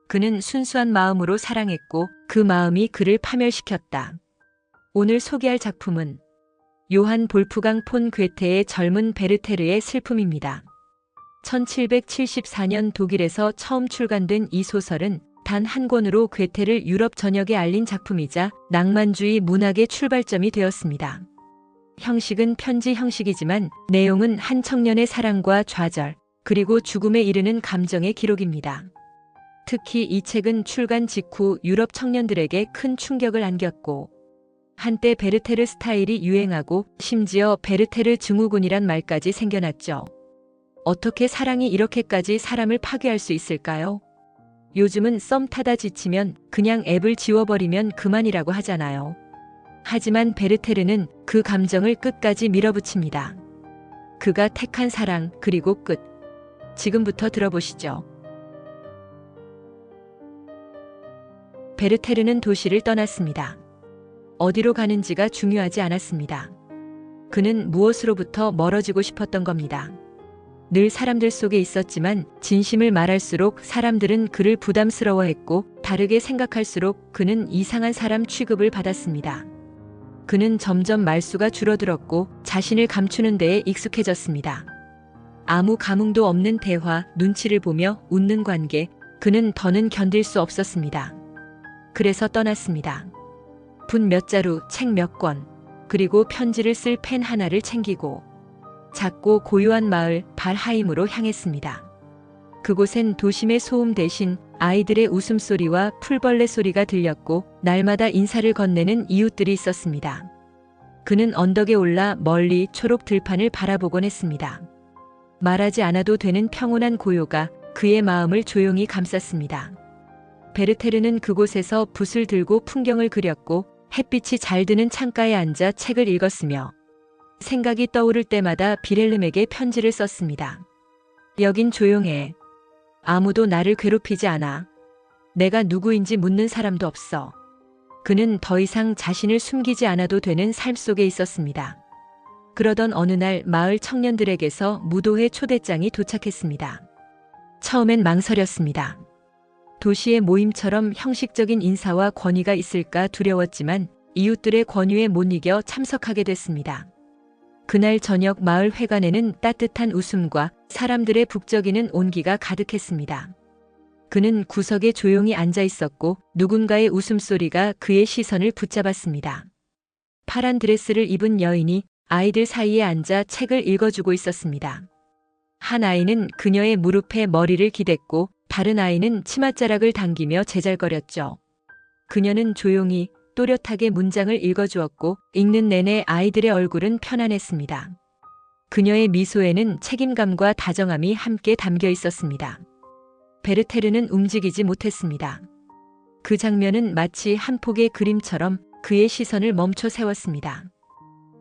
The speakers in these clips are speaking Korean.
그는 순수한 마음으로 사랑했고 그 마음이 그를 파멸시켰다. 오늘 소개할 작품은 요한 볼프강 폰 괴테의 젊은 베르테르의 슬픔입니다. 1774년 독일에서 처음 출간된 이 소설은 단 한 권으로 괴테를 유럽 전역에 알린 작품이자 낭만주의 문학의 출발점이 되었습니다. 형식은 편지 형식이지만 내용은 한 청년의 사랑과 좌절, 그리고 죽음에 이르는 감정의 기록입니다. 특히 이 책은 출간 직후 유럽 청년들에게 큰 충격을 안겼고, 한때 베르테르 스타일이 유행하고 심지어 베르테르 증후군이란 말까지 생겨났죠. 어떻게 사랑이 이렇게까지 사람을 파괴할 수 있을까요? 요즘은 썸 타다 지치면 그냥 앱을 지워버리면 그만이라고 하잖아요. 하지만 베르테르는 그 감정을 끝까지 밀어붙입니다. 그가 택한 사랑, 그리고 끝. 지금부터 들어보시죠. 베르테르는 도시를 떠났습니다. 어디로 가는지가 중요하지 않았습니다. 그는 무엇으로부터 멀어지고 싶었던 겁니다. 늘 사람들 속에 있었지만 진심을 말할수록 사람들은 그를 부담스러워했고 다르게 생각할수록 그는 이상한 사람 취급을 받았습니다. 그는 점점 말수가 줄어들었고 자신을 감추는 데에 익숙해졌습니다. 아무 감흥도 없는 대화, 눈치를 보며 웃는 관계, 그는 더는 견딜 수 없었습니다. 그래서 떠났습니다. 분 몇 자루, 책 몇 권, 그리고 편지를 쓸 펜 하나를 챙기고 작고 고요한 마을 발하임으로 향했습니다. 그곳엔 도심의 소음 대신 아이들의 웃음소리와 풀벌레 소리가 들렸고 날마다 인사를 건네는 이웃들이 있었습니다. 그는 언덕에 올라 멀리 초록 들판을 바라보곤 했습니다. 말하지 않아도 되는 평온한 고요가 그의 마음을 조용히 감쌌습니다. 베르테르는 그곳에서 붓을 들고 풍경을 그렸고 햇빛이 잘 드는 창가에 앉아 책을 읽었으며 생각이 떠오를 때마다 비렐름에게 편지를 썼습니다. 여긴 조용해. 아무도 나를 괴롭히지 않아. 내가 누구인지 묻는 사람도 없어. 그는 더 이상 자신을 숨기지 않아도 되는 삶 속에 있었습니다. 그러던 어느 날 마을 청년들에게서 무도회 초대장이 도착했습니다. 처음엔 망설였습니다. 도시의 모임처럼 형식적인 인사와 권위가 있을까 두려웠지만 이웃들의 권유에 못 이겨 참석하게 됐습니다. 그날 저녁 마을 회관에는 따뜻한 웃음과 사람들의 북적이는 온기가 가득했습니다. 그는 구석에 조용히 앉아 있었고 누군가의 웃음소리가 그의 시선을 붙잡았습니다. 파란 드레스를 입은 여인이 아이들 사이에 앉아 책을 읽어주고 있었습니다. 한 아이는 그녀의 무릎에 머리를 기댔고 다른 아이는 치맛자락을 당기며 제잘거렸죠. 그녀는 조용히 또렷하게 문장을 읽어주었고 읽는 내내 아이들의 얼굴은 편안했습니다. 그녀의 미소에는 책임감과 다정함이 함께 담겨 있었습니다. 베르테르는 움직이지 못했습니다. 그 장면은 마치 한 폭의 그림처럼 그의 시선을 멈춰 세웠습니다.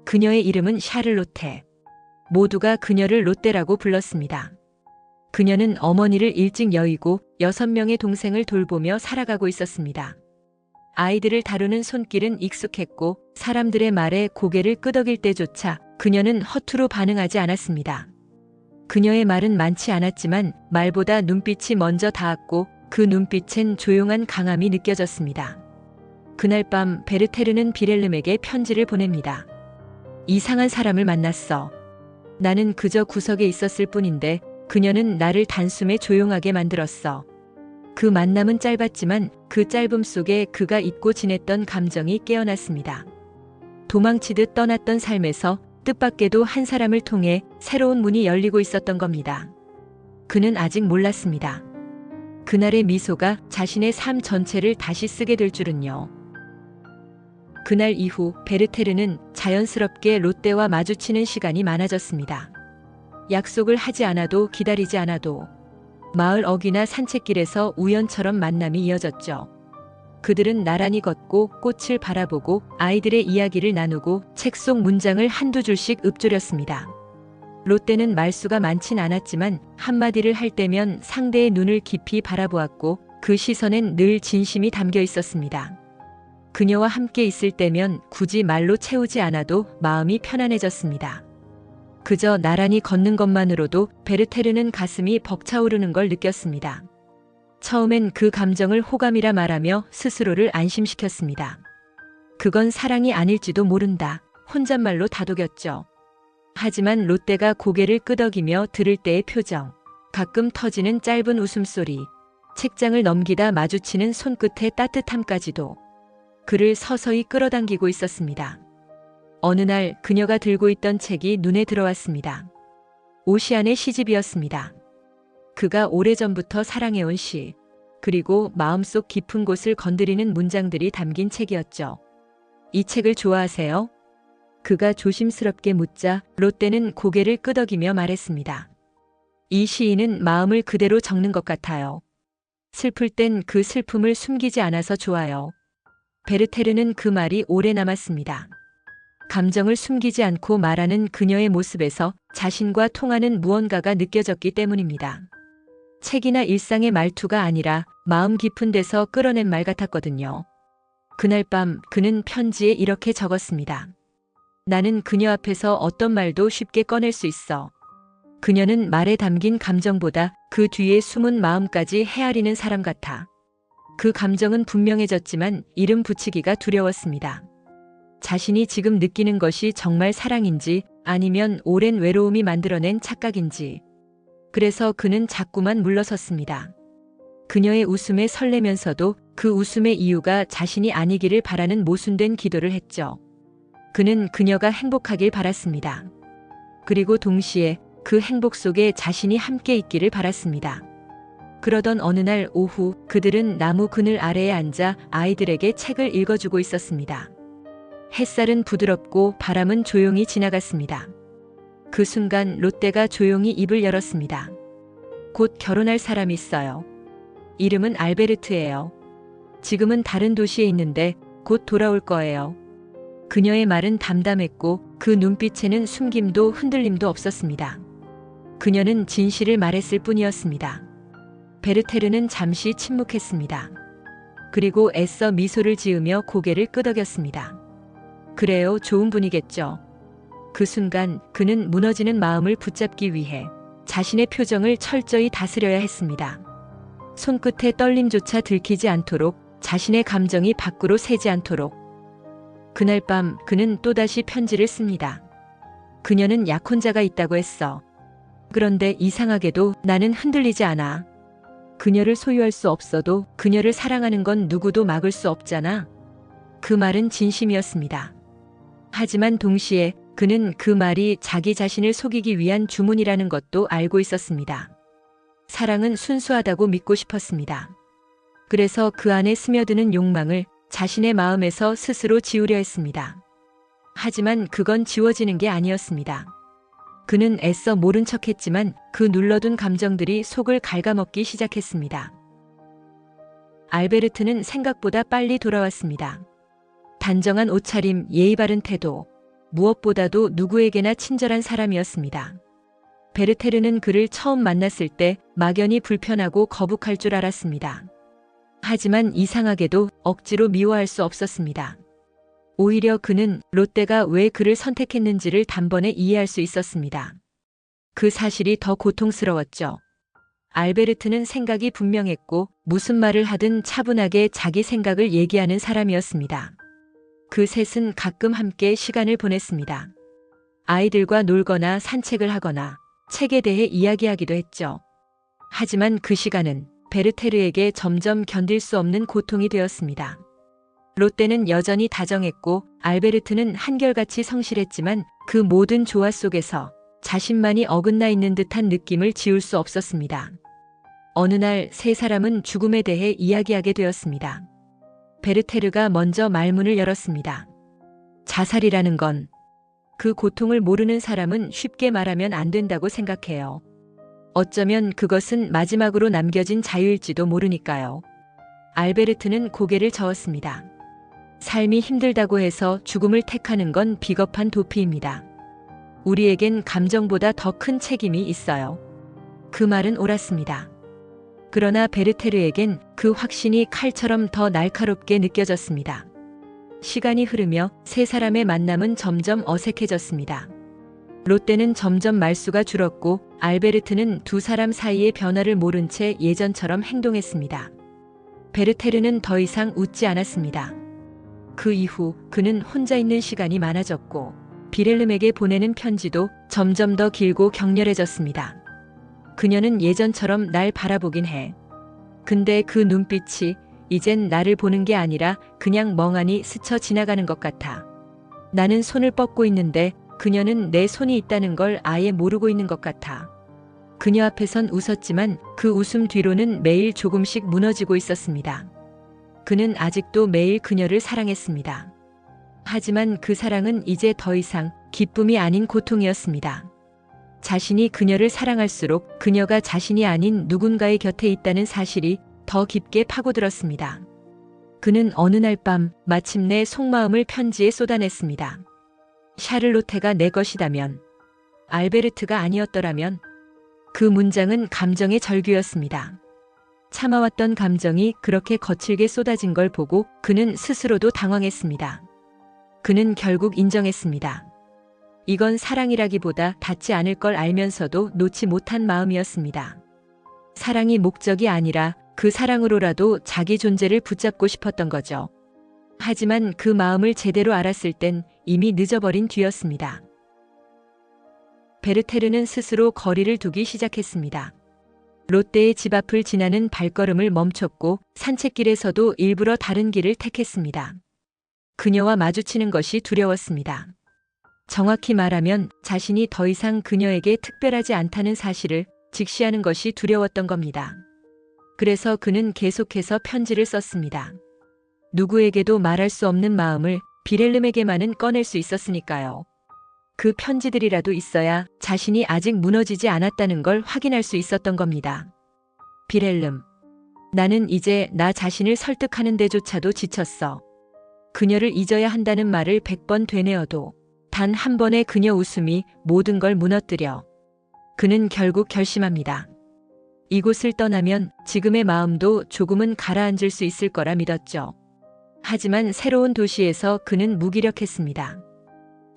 그녀의 이름은 샤를로테. 모두가 그녀를 롯데라고 불렀습니다. 그녀는 어머니를 일찍 여의고 6명의 동생을 돌보며 살아가고 있었습니다. 아이들을 다루는 손길은 익숙했고 사람들의 말에 고개를 끄덕일 때조차 그녀는 허투루 반응하지 않았습니다. 그녀의 말은 많지 않았지만 말보다 눈빛이 먼저 닿았고 그 눈빛엔 조용한 강함이 느껴졌습니다. 그날 밤 베르테르는 비렐름에게 편지를 보냅니다. 이상한 사람을 만났어. 나는 그저 구석에 있었을 뿐인데 그녀는 나를 단숨에 조용하게 만들었어. 그 만남은 짧았지만 그 짧음 속에 그가 잊고 지냈던 감정이 깨어났습니다. 도망치듯 떠났던 삶에서 뜻밖에도 한 사람을 통해 새로운 문이 열리고 있었던 겁니다. 그는 아직 몰랐습니다. 그날의 미소가 자신의 삶 전체를 다시 쓰게 될 줄은요. 그날 이후 베르테르는 자연스럽게 롯데와 마주치는 시간이 많아졌습니다. 약속을 하지 않아도 기다리지 않아도 마을 어귀나 산책길에서 우연처럼 만남이 이어졌죠. 그들은 나란히 걷고 꽃을 바라보고 아이들의 이야기를 나누고 책 속 문장을 한두 줄씩 읊조렸습니다. 롯데는 말수가 많진 않았지만 한마디를 할 때면 상대의 눈을 깊이 바라보았고 그 시선엔 늘 진심이 담겨 있었습니다. 그녀와 함께 있을 때면 굳이 말로 채우지 않아도 마음이 편안해졌습니다. 그저 나란히 걷는 것만으로도 베르테르는 가슴이 벅차오르는 걸 느꼈습니다. 처음엔 그 감정을 호감이라 말하며 스스로를 안심시켰습니다. 그건 사랑이 아닐지도 모른다. 혼잣말로 다독였죠. 하지만 롯데가 고개를 끄덕이며 들을 때의 표정, 가끔 터지는 짧은 웃음소리, 책장을 넘기다 마주치는 손끝의 따뜻함까지도 그를 서서히 끌어당기고 있었습니다. 어느 날 그녀가 들고 있던 책이 눈에 들어왔습니다. 오시안의 시집이었습니다. 그가 오래전부터 사랑해온 시, 그리고 마음속 깊은 곳을 건드리는 문장들이 담긴 책이었죠. 이 책을 좋아하세요? 그가 조심스럽게 묻자 롯데는 고개를 끄덕이며 말했습니다. 이 시인은 마음을 그대로 적는 것 같아요. 슬플 땐 그 슬픔을 숨기지 않아서 좋아요. 베르테르는 그 말이 오래 남았습니다. 감정을 숨기지 않고 말하는 그녀의 모습에서 자신과 통하는 무언가가 느껴졌기 때문입니다. 책이나 일상의 말투가 아니라 마음 깊은 데서 끌어낸 말 같았거든요. 그날 밤 그는 편지에 이렇게 적었습니다. 나는 그녀 앞에서 어떤 말도 쉽게 꺼낼 수 있어. 그녀는 말에 담긴 감정보다 그 뒤에 숨은 마음까지 헤아리는 사람 같아. 그 감정은 분명해졌지만 이름 붙이기가 두려웠습니다. 자신이 지금 느끼는 것이 정말 사랑인지 아니면 오랜 외로움이 만들어낸 착각인지. 그래서 그는 자꾸만 물러섰습니다. 그녀의 웃음에 설레면서도 그 웃음의 이유가 자신이 아니기를 바라는 모순된 기도를 했죠. 그는 그녀가 행복하길 바랐습니다. 그리고 동시에 그 행복 속에 자신이 함께 있기를 바랐습니다. 그러던 어느 날 오후 그들은 나무 그늘 아래에 앉아 아이들에게 책을 읽어주고 있었습니다. 햇살은 부드럽고 바람은 조용히 지나갔습니다. 그 순간 롯데가 조용히 입을 열었습니다. 곧 결혼할 사람이 있어요. 이름은 알베르트예요. 지금은 다른 도시에 있는데 곧 돌아올 거예요. 그녀의 말은 담담했고 그 눈빛에는 숨김도 흔들림도 없었습니다. 그녀는 진실을 말했을 뿐이었습니다. 베르테르는 잠시 침묵했습니다. 그리고 애써 미소를 지으며 고개를 끄덕였습니다. 그래요, 좋은 분이겠죠. 그 순간 그는 무너지는 마음을 붙잡기 위해 자신의 표정을 철저히 다스려야 했습니다. 손끝의 떨림조차 들키지 않도록, 자신의 감정이 밖으로 새지 않도록. 그날 밤 그는 또다시 편지를 씁니다. 그녀는 약혼자가 있다고 했어. 그런데 이상하게도 나는 흔들리지 않아. 그녀를 소유할 수 없어도 그녀를 사랑하는 건 누구도 막을 수 없잖아. 그 말은 진심이었습니다. 하지만 동시에 그는 그 말이 자기 자신을 속이기 위한 주문이라는 것도 알고 있었습니다. 사랑은 순수하다고 믿고 싶었습니다. 그래서 그 안에 스며드는 욕망을 자신의 마음에서 스스로 지우려 했습니다. 하지만 그건 지워지는 게 아니었습니다. 그는 애써 모른 척했지만 그 눌러둔 감정들이 속을 갉아먹기 시작했습니다. 알베르트는 생각보다 빨리 돌아왔습니다. 단정한 옷차림, 예의 바른 태도, 무엇보다도 누구에게나 친절한 사람이었습니다. 베르테르는 그를 처음 만났을 때 막연히 불편하고 거북할 줄 알았습니다. 하지만 이상하게도 억지로 미워할 수 없었습니다. 오히려 그는 롯데가 왜 그를 선택했는지를 단번에 이해할 수 있었습니다. 그 사실이 더 고통스러웠죠. 알베르트는 생각이 분명했고 무슨 말을 하든 차분하게 자기 생각을 얘기하는 사람이었습니다. 그 셋은 가끔 함께 시간을 보냈습니다. 아이들과 놀거나 산책을 하거나 책에 대해 이야기하기도 했죠. 하지만 그 시간은 베르테르에게 점점 견딜 수 없는 고통이 되었습니다. 롯데는 여전히 다정했고 알베르트는 한결같이 성실했지만 그 모든 조화 속에서 자신만이 어긋나 있는 듯한 느낌을 지울 수 없었습니다. 어느 날 세 사람은 죽음에 대해 이야기하게 되었습니다. 베르테르가 먼저 말문을 열었습니다. 자살이라는 건 그 고통을 모르는 사람은 쉽게 말하면 안 된다고 생각해요. 어쩌면 그것은 마지막으로 남겨진 자유일지도 모르니까요. 알베르트는 고개를 저었습니다. 삶이 힘들다고 해서 죽음을 택하는 건 비겁한 도피입니다. 우리에겐 감정보다 더 큰 책임이 있어요. 그 말은 옳았습니다. 그러나 베르테르에겐 그 확신이 칼처럼 더 날카롭게 느껴졌습니다. 시간이 흐르며 세 사람의 만남은 점점 어색해졌습니다. 롯데는 점점 말수가 줄었고 알베르트는 두 사람 사이의 변화를 모른 채 예전처럼 행동했습니다. 베르테르는 더 이상 웃지 않았습니다. 그 이후 그는 혼자 있는 시간이 많아졌고 비렐름에게 보내는 편지도 점점 더 길고 격렬해졌습니다. 그녀는 예전처럼 날 바라보긴 해. 근데 그 눈빛이 이젠 나를 보는 게 아니라 그냥 멍하니 스쳐 지나가는 것 같아. 나는 손을 뻗고 있는데 그녀는 내 손이 있다는 걸 아예 모르고 있는 것 같아. 그녀 앞에선 웃었지만 그 웃음 뒤로는 매일 조금씩 무너지고 있었습니다. 그는 아직도 매일 그녀를 사랑했습니다. 하지만 그 사랑은 이제 더 이상 기쁨이 아닌 고통이었습니다. 자신이 그녀를 사랑할수록 그녀가 자신이 아닌 누군가의 곁에 있다는 사실이 더 깊게 파고들었습니다. 그는 어느 날 밤 마침내 속마음을 편지에 쏟아냈습니다. 샤를로테가 내 것이다면, 알베르트가 아니었더라면. 그 문장은 감정의 절규였습니다. 참아왔던 감정이 그렇게 거칠게 쏟아진 걸 보고 그는 스스로도 당황했습니다. 그는 결국 인정했습니다. 이건 사랑이라기보다 닿지 않을 걸 알면서도 놓지 못한 마음이었습니다. 사랑이 목적이 아니라 그 사랑으로라도 자기 존재를 붙잡고 싶었던 거죠. 하지만 그 마음을 제대로 알았을 땐 이미 늦어버린 뒤였습니다. 베르테르는 스스로 거리를 두기 시작했습니다. 롯데의 집 앞을 지나는 발걸음을 멈췄고 산책길에서도 일부러 다른 길을 택했습니다. 그녀와 마주치는 것이 두려웠습니다. 정확히 말하면 자신이 더 이상 그녀에게 특별하지 않다는 사실을 직시하는 것이 두려웠던 겁니다. 그래서 그는 계속해서 편지를 썼습니다. 누구에게도 말할 수 없는 마음을 비렐름에게만은 꺼낼 수 있었으니까요. 그 편지들이라도 있어야 자신이 아직 무너지지 않았다는 걸 확인할 수 있었던 겁니다. 비렐름, 나는 이제 나 자신을 설득하는 데조차도 지쳤어. 그녀를 잊어야 한다는 말을 100번 되뇌어도 단 한 번의 그녀 웃음이 모든 걸 무너뜨려. 그는 결국 결심합니다. 이곳을 떠나면 지금의 마음도 조금은 가라앉을 수 있을 거라 믿었죠. 하지만 새로운 도시에서 그는 무기력했습니다.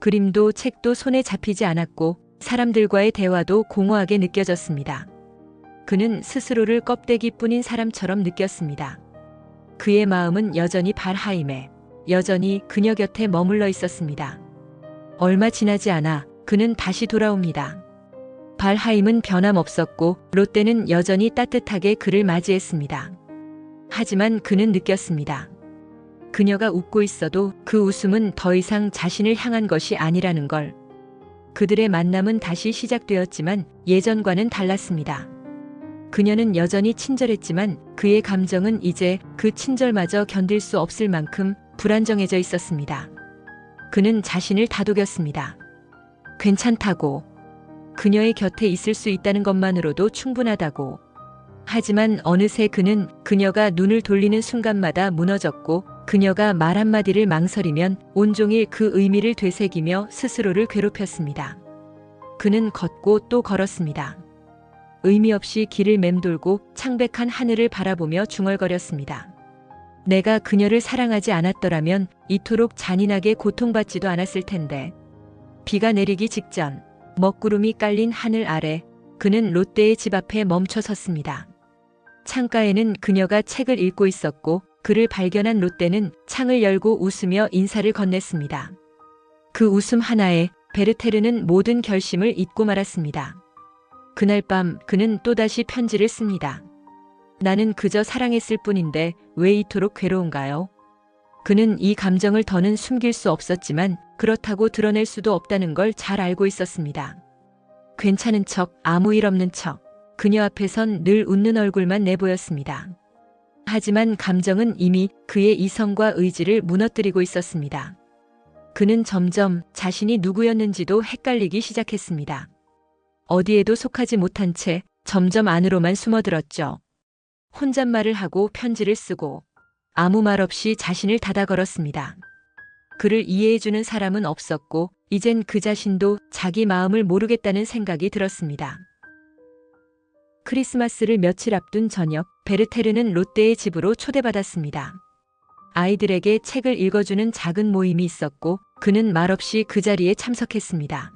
그림도 책도 손에 잡히지 않았고 사람들과의 대화도 공허하게 느껴졌습니다. 그는 스스로를 껍데기뿐인 사람처럼 느꼈습니다. 그의 마음은 여전히 발하임에, 여전히 그녀 곁에 머물러 있었습니다. 얼마 지나지 않아 그는 다시 돌아옵니다. 발하임은 변함없었고 롯데는 여전히 따뜻하게 그를 맞이했습니다. 하지만 그는 느꼈습니다. 그녀가 웃고 있어도 그 웃음은 더 이상 자신을 향한 것이 아니라는 걸. 그들의 만남은 다시 시작되었지만 예전과는 달랐습니다. 그녀는 여전히 친절했지만 그의 감정은 이제 그 친절마저 견딜 수 없을 만큼 불안정해져 있었습니다. 그는 자신을 다독였습니다. 괜찮다고. 그녀의 곁에 있을 수 있다는 것만으로도 충분하다고. 하지만 어느새 그는 그녀가 눈을 돌리는 순간마다 무너졌고 그녀가 말 한마디를 망설이면 온종일 그 의미를 되새기며 스스로를 괴롭혔습니다. 그는 걷고 또 걸었습니다. 의미 없이 길을 맴돌고 창백한 하늘을 바라보며 중얼거렸습니다. 내가 그녀를 사랑하지 않았더라면 이토록 잔인하게 고통받지도 않았을 텐데. 비가 내리기 직전 먹구름이 깔린 하늘 아래 그는 롯데의 집 앞에 멈춰 섰습니다. 창가에는 그녀가 책을 읽고 있었고 그를 발견한 롯데는 창을 열고 웃으며 인사를 건넸습니다. 그 웃음 하나에 베르테르는 모든 결심을 잊고 말았습니다. 그날 밤 그는 또다시 편지를 씁니다. 나는 그저 사랑했을 뿐인데 왜 이토록 괴로운가요? 그는 이 감정을 더는 숨길 수 없었지만 그렇다고 드러낼 수도 없다는 걸 잘 알고 있었습니다. 괜찮은 척, 아무 일 없는 척. 그녀 앞에선 늘 웃는 얼굴만 내보였습니다. 하지만 감정은 이미 그의 이성과 의지를 무너뜨리고 있었습니다. 그는 점점 자신이 누구였는지도 헷갈리기 시작했습니다. 어디에도 속하지 못한 채 점점 안으로만 숨어들었죠. 혼잣말을 하고 편지를 쓰고 아무 말 없이 자신을 닫아 걸었습니다. 그를 이해해주는 사람은 없었고 이젠 그 자신도 자기 마음을 모르겠다는 생각이 들었습니다. 크리스마스를 며칠 앞둔 저녁, 베르테르는 롯데의 집으로 초대받았습니다. 아이들에게 책을 읽어주는 작은 모임이 있었고 그는 말없이 그 자리에 참석했습니다.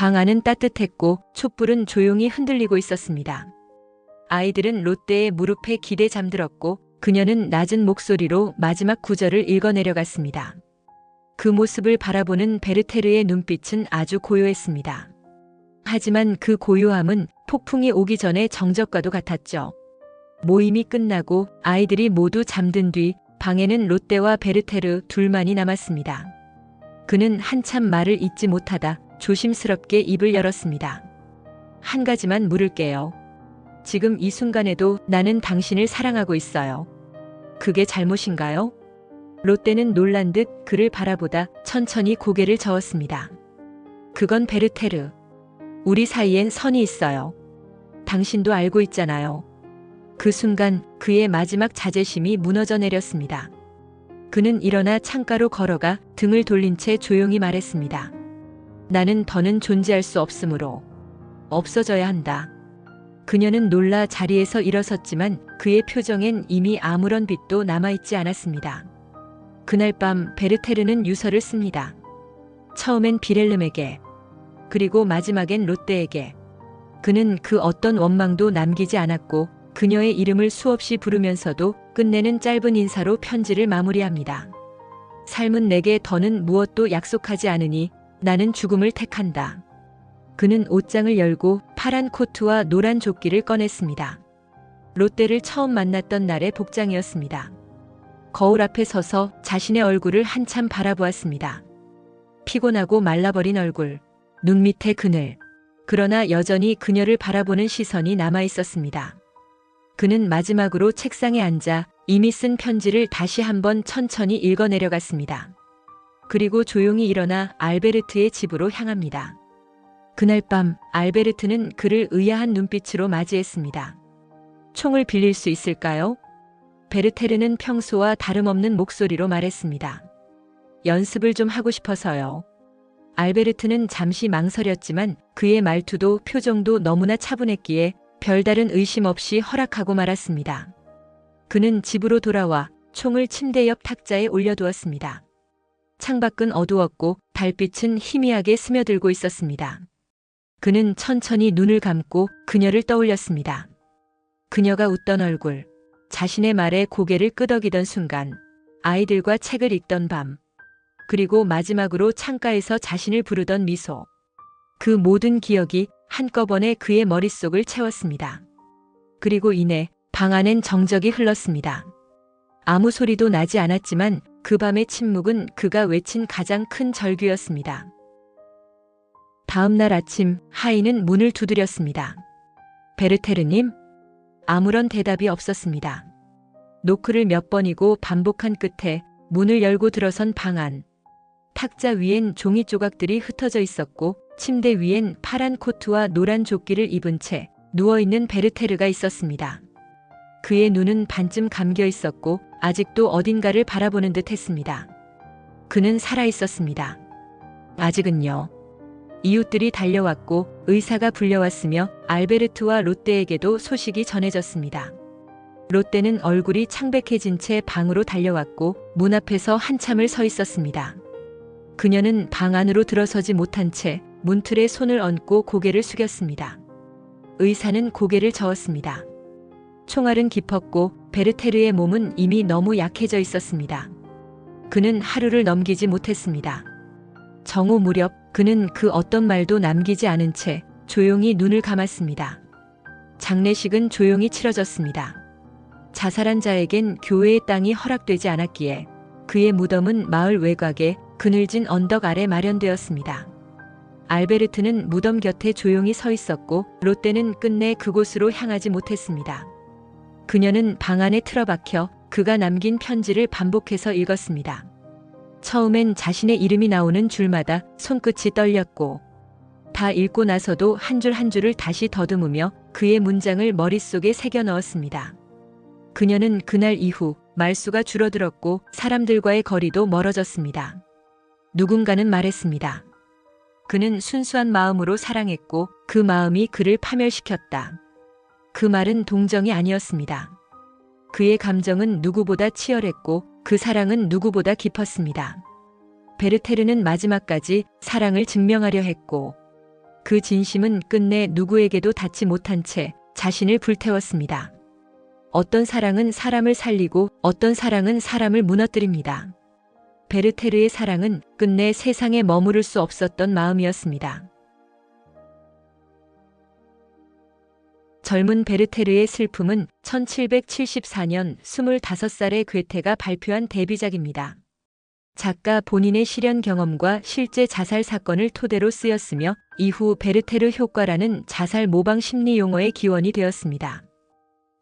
방 안은 따뜻했고 촛불은 조용히 흔들리고 있었습니다. 아이들은 롯데의 무릎에 기대 잠들었고 그녀는 낮은 목소리로 마지막 구절을 읽어내려갔습니다. 그 모습을 바라보는 베르테르의 눈빛은 아주 고요했습니다. 하지만 그 고요함은 폭풍이 오기 전에 정적과도 같았죠. 모임이 끝나고 아이들이 모두 잠든 뒤 방에는 롯데와 베르테르 둘만이 남았습니다. 그는 한참 말을 잇지 못하다 조심스럽게 입을 열었습니다. 한 가지만 물을게요. 지금 이 순간에도 나는 당신을 사랑하고 있어요. 그게 잘못인가요? 롯데는 놀란 듯 그를 바라보다 천천히 고개를 저었습니다. 그건 베르테르. 우리 사이엔 선이 있어요. 당신도 알고 있잖아요. 그 순간 그의 마지막 자제심이 무너져 내렸습니다. 그는 일어나 창가로 걸어가 등을 돌린 채 조용히 말했습니다. 나는 더는 존재할 수 없으므로 없어져야 한다. 그녀는 놀라 자리에서 일어섰지만 그의 표정엔 이미 아무런 빛도 남아있지 않았습니다. 그날 밤 베르테르는 유서를 씁니다. 처음엔 비렐름에게, 그리고 마지막엔 롯데에게. 그는 그 어떤 원망도 남기지 않았고 그녀의 이름을 수없이 부르면서도 끝내는 짧은 인사로 편지를 마무리합니다. 삶은 내게 더는 무엇도 약속하지 않으니 나는 죽음을 택한다. 그는 옷장을 열고 파란 코트와 노란 조끼를 꺼냈습니다. 롯데를 처음 만났던 날의 복장이었습니다. 거울 앞에 서서 자신의 얼굴을 한참 바라보았습니다. 피곤하고 말라버린 얼굴, 눈 밑에 그늘. 그러나 여전히 그녀를 바라보는 시선이 남아 있었습니다. 그는 마지막으로 책상에 앉아 이미 쓴 편지를 다시 한번 천천히 읽어내려갔습니다. 그리고 조용히 일어나 알베르트의 집으로 향합니다. 그날 밤 알베르트는 그를 의아한 눈빛으로 맞이했습니다. 총을 빌릴 수 있을까요? 베르테르는 평소와 다름없는 목소리로 말했습니다. 연습을 좀 하고 싶어서요. 알베르트는 잠시 망설였지만 그의 말투도 표정도 너무나 차분했기에 별다른 의심 없이 허락하고 말았습니다. 그는 집으로 돌아와 총을 침대 옆 탁자에 올려두었습니다. 창밖은 어두웠고 달빛은 희미하게 스며들고 있었습니다. 그는 천천히 눈을 감고 그녀를 떠올렸습니다. 그녀가 웃던 얼굴, 자신의 말에 고개를 끄덕이던 순간, 아이들과 책을 읽던 밤, 그리고 마지막으로 창가에서 자신을 부르던 미소. 그 모든 기억이 한꺼번에 그의 머릿속을 채웠습니다. 그리고 이내 방 안엔 정적이 흘렀습니다. 아무 소리도 나지 않았지만 그 밤의 침묵은 그가 외친 가장 큰 절규였습니다. 다음 날 아침 하인은 문을 두드렸습니다. 베르테르님? 아무런 대답이 없었습니다. 노크를 몇 번이고 반복한 끝에 문을 열고 들어선 방 안. 탁자 위엔 종이 조각들이 흩어져 있었고 침대 위엔 파란 코트와 노란 조끼를 입은 채 누워있는 베르테르가 있었습니다. 그의 눈은 반쯤 감겨 있었고 아직도 어딘가를 바라보는 듯 했습니다. 그는 살아있었습니다. 아직은요. 이웃들이 달려왔고 의사가 불려왔으며 알베르트와 롯데에게도 소식이 전해졌습니다. 롯데는 얼굴이 창백해진 채 방으로 달려왔고 문 앞에서 한참을 서 있었습니다. 그녀는 방 안으로 들어서지 못한 채 문틀에 손을 얹고 고개를 숙였습니다. 의사는 고개를 저었습니다. 총알은 깊었고 베르테르의 몸은 이미 너무 약해져 있었습니다. 그는 하루를 넘기지 못했습니다. 정오 무렵 그는 그 어떤 말도 남기지 않은 채 조용히 눈을 감았습니다. 장례식은 조용히 치러졌습니다. 자살한 자에겐 교회의 땅이 허락되지 않았기에 그의 무덤은 마을 외곽에 그늘진 언덕 아래 마련되었습니다. 알베르트는 무덤 곁에 조용히 서 있었고 롯데는 끝내 그곳으로 향하지 못했습니다. 그녀는 방 안에 틀어박혀 그가 남긴 편지를 반복해서 읽었습니다. 처음엔 자신의 이름이 나오는 줄마다 손끝이 떨렸고 다 읽고 나서도 한 줄 한 줄을 다시 더듬으며 그의 문장을 머릿속에 새겨 넣었습니다. 그녀는 그날 이후 말수가 줄어들었고 사람들과의 거리도 멀어졌습니다. 누군가는 말했습니다. 그는 순수한 마음으로 사랑했고 그 마음이 그를 파멸시켰다. 그 말은 동정이 아니었습니다. 그의 감정은 누구보다 치열했고 그 사랑은 누구보다 깊었습니다. 베르테르는 마지막까지 사랑을 증명하려 했고 그 진심은 끝내 누구에게도 닿지 못한 채 자신을 불태웠습니다. 어떤 사랑은 사람을 살리고 어떤 사랑은 사람을 무너뜨립니다. 베르테르의 사랑은 끝내 세상에 머무를 수 없었던 마음이었습니다. 젊은 베르테르의 슬픔은 1774년 25살의 괴테가 발표한 데뷔작입니다. 작가 본인의 실현 경험과 실제 자살 사건을 토대로 쓰였으며 이후 베르테르 효과라는 자살 모방 심리 용어의 기원이 되었습니다.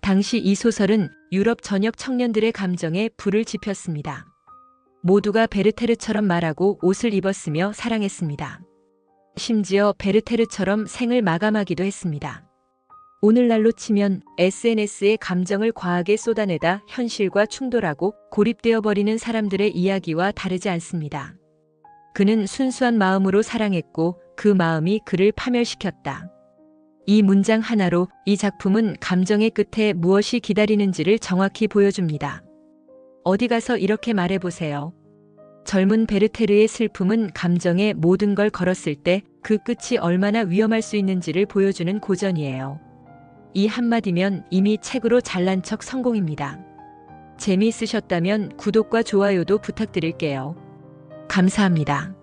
당시 이 소설은 유럽 전역 청년들의 감정에 불을 지폈습니다. 모두가 베르테르처럼 말하고 옷을 입었으며 사랑했습니다. 심지어 베르테르처럼 생을 마감하기도 했습니다. 오늘날로 치면 SNS에 감정을 과하게 쏟아내다 현실과 충돌하고 고립되어 버리는 사람들의 이야기와 다르지 않습니다. 그는 순수한 마음으로 사랑했고 그 마음이 그를 파멸시켰다. 이 문장 하나로 이 작품은 감정의 끝에 무엇이 기다리는지를 정확히 보여줍니다. 어디 가서 이렇게 말해보세요. 젊은 베르테르의 슬픔은 감정의 모든 걸 걸었을 때 그 끝이 얼마나 위험할 수 있는지를 보여주는 고전이에요. 이 한마디면 이미 책으로 잘난 척 성공입니다. 재미있으셨다면 구독과 좋아요도 부탁드릴게요. 감사합니다.